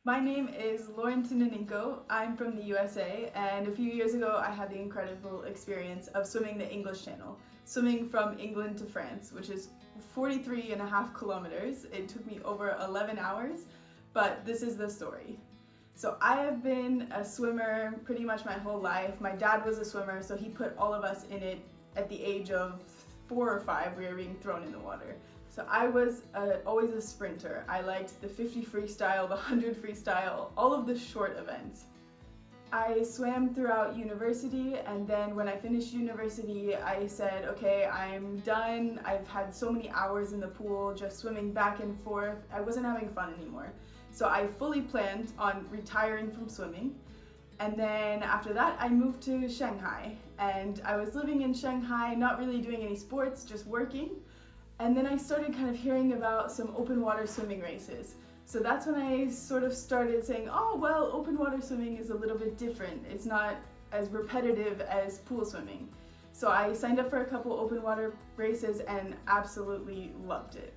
My name is Lauren Tininenko. I'm from the USA, and a few years ago I had the incredible experience of swimming the English Channel, swimming from England to France, which is 43.5 kilometers. It took me over 11 hours, but this is the story. So I have been a swimmer pretty much my whole life. My dad was a swimmer, so he put all of us in it at the age of 4 or 5. We were being thrown in the water. So I was always a sprinter. I liked the 50 freestyle, the 100 freestyle, all of the short events. I swam throughout university, and then when I finished university, I said, okay, I'm done. I've had so many hours in the pool, just swimming back and forth. I wasn't having fun anymore. So I fully planned on retiring from swimming. And then after that, I moved to Shanghai, and I was living in Shanghai, not really doing any sports, just working. And then I started kind of hearing about some open water swimming races. So that's when I sort of started saying, oh, well, open water swimming is a little bit different. It's not as repetitive as pool swimming. So I signed up for a couple open water races and absolutely loved it.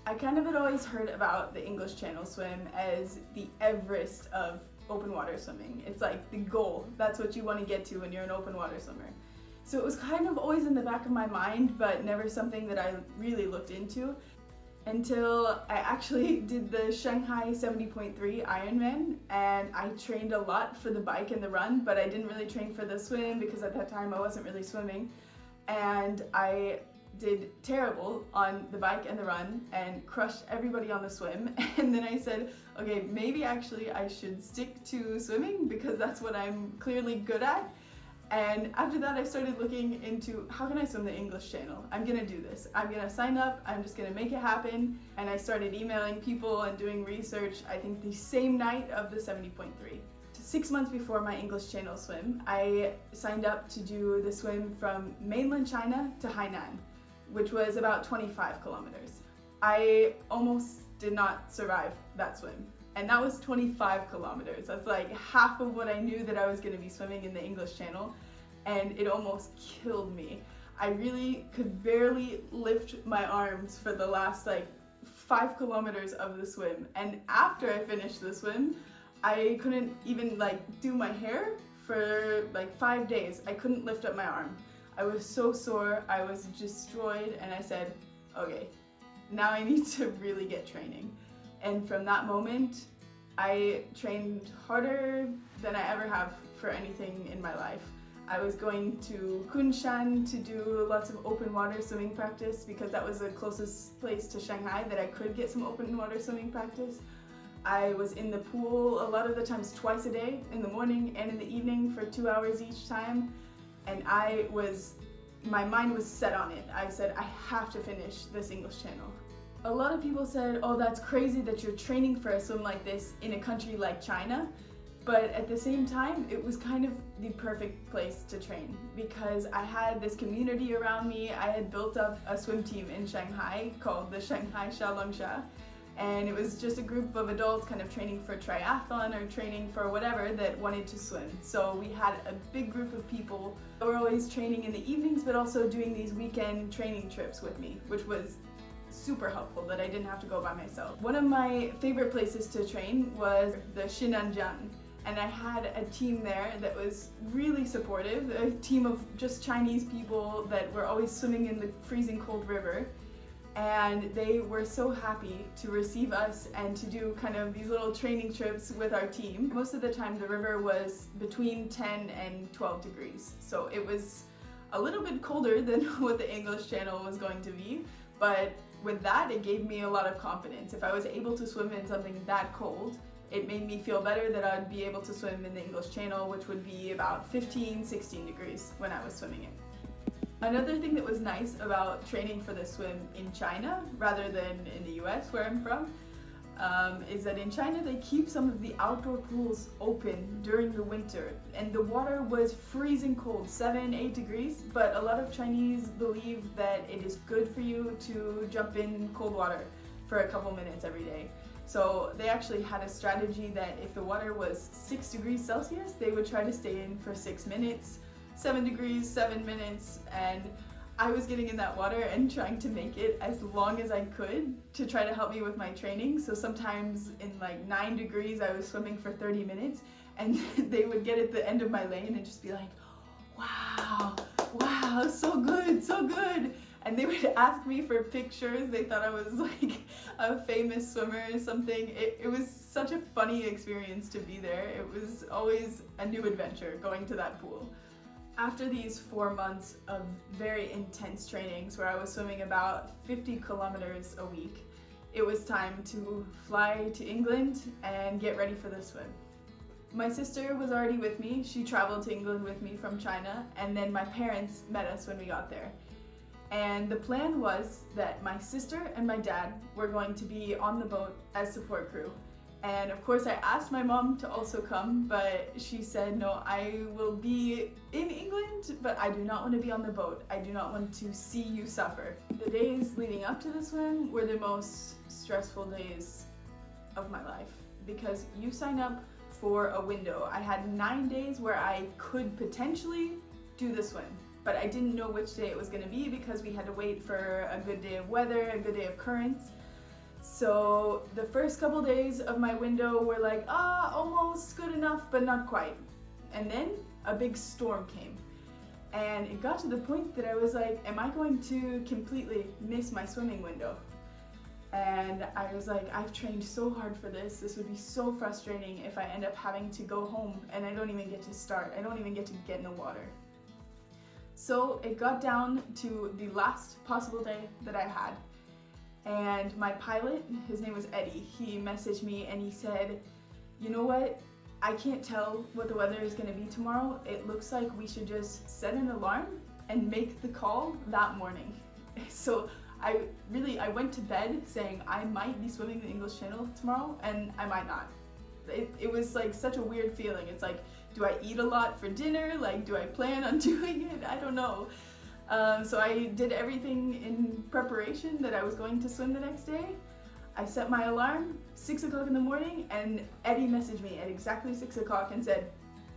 I kind of had always heard about the English Channel swim as the Everest of open water swimming. It's like the goal. That's what you want to get to when you're an open water swimmer. So it was kind of always in the back of my mind, but never something that I really looked into until I actually did the Shanghai 70.3 Ironman, and I trained a lot for the bike and the run, but I didn't really train for the swim because at that time I wasn't really swimming, and I did terrible on the bike and the run and crushed everybody on the swim. And then I said, okay, maybe actually I should stick to swimming because that's what I'm clearly good at. And after that, I started looking into how can I swim the English Channel? I'm gonna do this. I'm gonna sign up, I'm just gonna make it happen. And I started emailing people and doing research, I think the same night of the 70.3. 6 months before my English Channel swim, I signed up to do the swim from mainland China to Hainan, which was about 25 kilometers. I almost did not survive that swim. And that was 25 kilometers. That's like half of what I knew that I was going to be swimming in the English Channel, and it almost killed me. I really could barely lift my arms for the last like 5 kilometers of the swim. And after I finished the swim, I couldn't even like do my hair for like 5 days. I couldn't lift up my arm. I was so sore, I was destroyed, and I said, okay, now I need to really get training. And from that moment, I trained harder than I ever have for anything in my life. I was going to Kunshan to do lots of open water swimming practice because that was the closest place to Shanghai that I could get some open water swimming practice. I was in the pool a lot of the times twice a day, in the morning and in the evening for 2 hours each time. And my mind was set on it. I said, I have to finish this English Channel. A lot of people said, oh, that's crazy that you're training for a swim like this in a country like China. But at the same time, it was kind of the perfect place to train because I had this community around me. I had built up a swim team in Shanghai called the Shanghai Xiaolongsha. And it was just a group of adults kind of training for triathlon or training for whatever that wanted to swim. So we had a big group of people that were always training in the evenings, but also doing these weekend training trips with me, which was super helpful that I didn't have to go by myself. One of my favorite places to train was the Shinanjiang, and I had a team there that was really supportive, a team of just Chinese people that were always swimming in the freezing cold river, and they were so happy to receive us and to do kind of these little training trips with our team. Most of the time the river was between 10 and 12 degrees, so it was a little bit colder than what the English Channel was going to be, but with that, it gave me a lot of confidence. If I was able to swim in something that cold, it made me feel better that I'd be able to swim in the English Channel, which would be about 15, 16 degrees when I was swimming it. Another thing that was nice about training for the swim in China, rather than in the US where I'm from, is that in China they keep some of the outdoor pools open during the winter, and the water was freezing cold, 7, 8 degrees, but a lot of Chinese believe that it is good for you to jump in cold water for a couple minutes every day. So they actually had a strategy that if the water was 6 degrees Celsius, they would try to stay in for 6 minutes, 7 degrees, 7 minutes, and I was getting in that water and trying to make it as long as I could to try to help me with my training. So sometimes in like 9 degrees, I was swimming for 30 minutes and they would get at the end of my lane and just be like, wow, wow, so good, so good. And they would ask me for pictures. They thought I was like a famous swimmer or something. It was such a funny experience to be there. It was always a new adventure going to that pool. After these 4 months of very intense trainings where I was swimming about 50 kilometers a week, it was time to fly to England and get ready for the swim. My sister was already with me. She traveled to England with me from China, and then my parents met us when we got there. And the plan was that my sister and my dad were going to be on the boat as support crew. And of course I asked my mom to also come, but she said, no, I will be in England, but I do not want to be on the boat. I do not want to see you suffer. The days leading up to the swim were the most stressful days of my life because you sign up for a window. I had 9 days where I could potentially do the swim, but I didn't know which day it was going to be because we had to wait for a good day of weather, a good day of currents. So the first couple days of my window were like, almost good enough, but not quite. And then a big storm came. And it got to the point that I was like, am I going to completely miss my swimming window? And I was like, I've trained so hard for this. This would be so frustrating if I end up having to go home and I don't even get to start. I don't even get to get in the water. So it got down to the last possible day that I had. And my pilot, his name was Eddie, he messaged me and he said, you know what? I can't tell what the weather is going to be tomorrow. It looks like we should just set an alarm and make the call that morning. So I went to bed saying I might be swimming the English Channel tomorrow and I might not. It was like such a weird feeling. It's like, do I eat a lot for dinner? Like, do I plan on doing it? I don't know. So I did everything in preparation that I was going to swim the next day. I set my alarm, 6 o'clock in the morning, and Eddie messaged me at exactly 6 o'clock and said,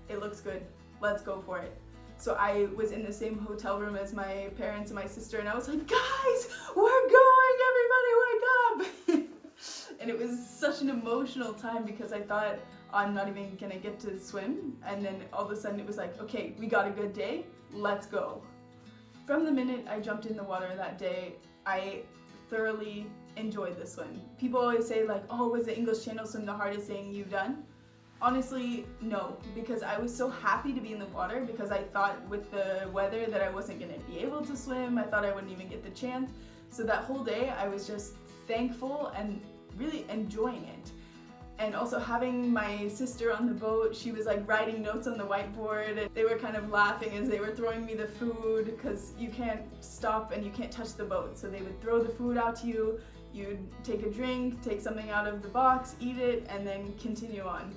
it looks good, let's go for it. So I was in the same hotel room as my parents and my sister, and I was like, guys, we're going, everybody wake up! And it was such an emotional time because I thought, I'm not even gonna get to swim. And then all of a sudden it was like, okay, we got a good day, let's go. From the minute I jumped in the water that day, I thoroughly enjoyed the swim. People always say like, oh, was the English Channel swim the hardest thing you've done? Honestly, no, because I was so happy to be in the water because I thought with the weather that I wasn't going to be able to swim. I thought I wouldn't even get the chance. So that whole day I was just thankful and really enjoying it. And also having my sister on the boat, she was like writing notes on the whiteboard. And they were kind of laughing as they were throwing me the food because you can't stop and you can't touch the boat. So they would throw the food out to you, you'd take a drink, take something out of the box, eat it, and then continue on.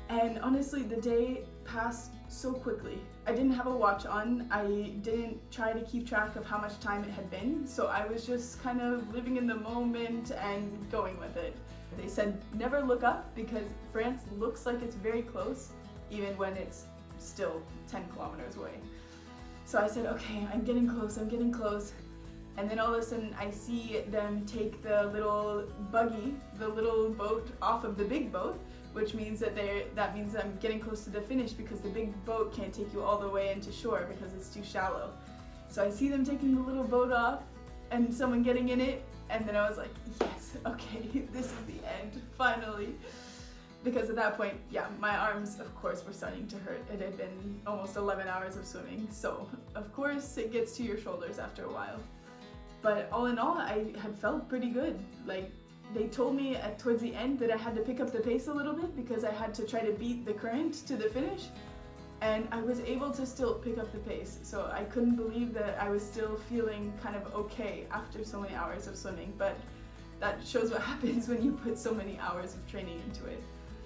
And honestly, the day passed so quickly. I didn't have a watch on. I didn't try to keep track of how much time it had been. So I was just kind of living in the moment and going with it. They said never look up because France looks like it's very close even when it's still 10 kilometers away. So I said, okay, I'm getting close. And then all of a sudden I see them take the little buggy, the little boat off of the big boat, which means that means I'm getting close to the finish because the big boat can't take you all the way into shore because it's too shallow. So I see them taking the little boat off and someone getting in it. And then I was like, yes, okay, this is the end, finally. Because at that point, yeah, my arms, of course, were starting to hurt. It had been almost 11 hours of swimming, so of course it gets to your shoulders after a while. But all in all, I had felt pretty good. Like, they told me towards the end that I had to pick up the pace a little bit because I had to try to beat the current to the finish. And I was able to still pick up the pace, so I couldn't believe that I was still feeling kind of okay after so many hours of swimming, but that shows what happens when you put so many hours of training into it.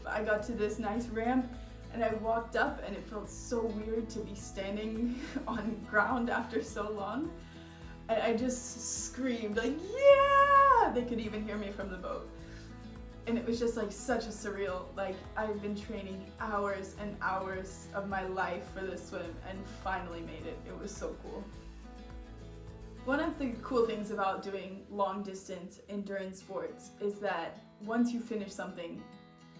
I got to this nice ramp and I walked up and it felt so weird to be standing on ground after so long. And I just screamed like, yeah! They could even hear me from the boat. And it was just like such a surreal, like I've been training hours and hours of my life for this swim and finally made it. It was so cool. One of the cool things about doing long distance endurance sports is that once you finish something,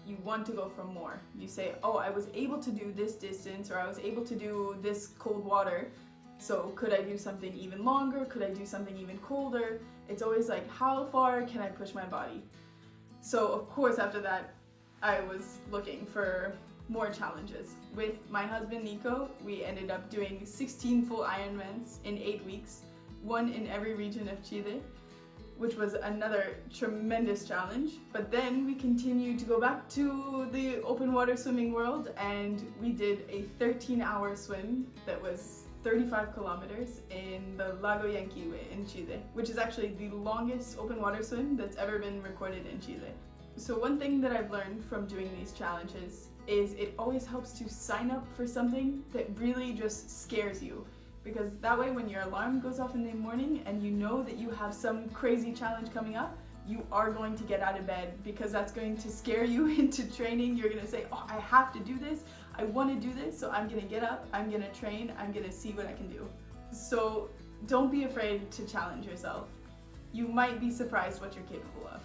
you want to go for more. You say, oh, I was able to do this distance, or I was able to do this cold water, so could I do something even longer? Could I do something even colder? It's always like, how far can I push my body? So of course after that, I was looking for more challenges. With my husband Nico, we ended up doing 16 full Ironmans in 8 weeks, one in every region of Chile, which was another tremendous challenge. But then we continued to go back to the open water swimming world, and we did a 13-hour swim that was 35 kilometers in the Lago Yanquihue in Chile, which is actually the longest open water swim that's ever been recorded in Chile. So one thing that I've learned from doing these challenges is it always helps to sign up for something that really just scares you. Because that way when your alarm goes off in the morning and you know that you have some crazy challenge coming up, you are going to get out of bed, because that's going to scare you into training. You're going to say, oh, I have to do this, I want to do this, so I'm going to get up, I'm going to train, I'm going to see what I can do. So don't be afraid to challenge yourself. You might be surprised what you're capable of.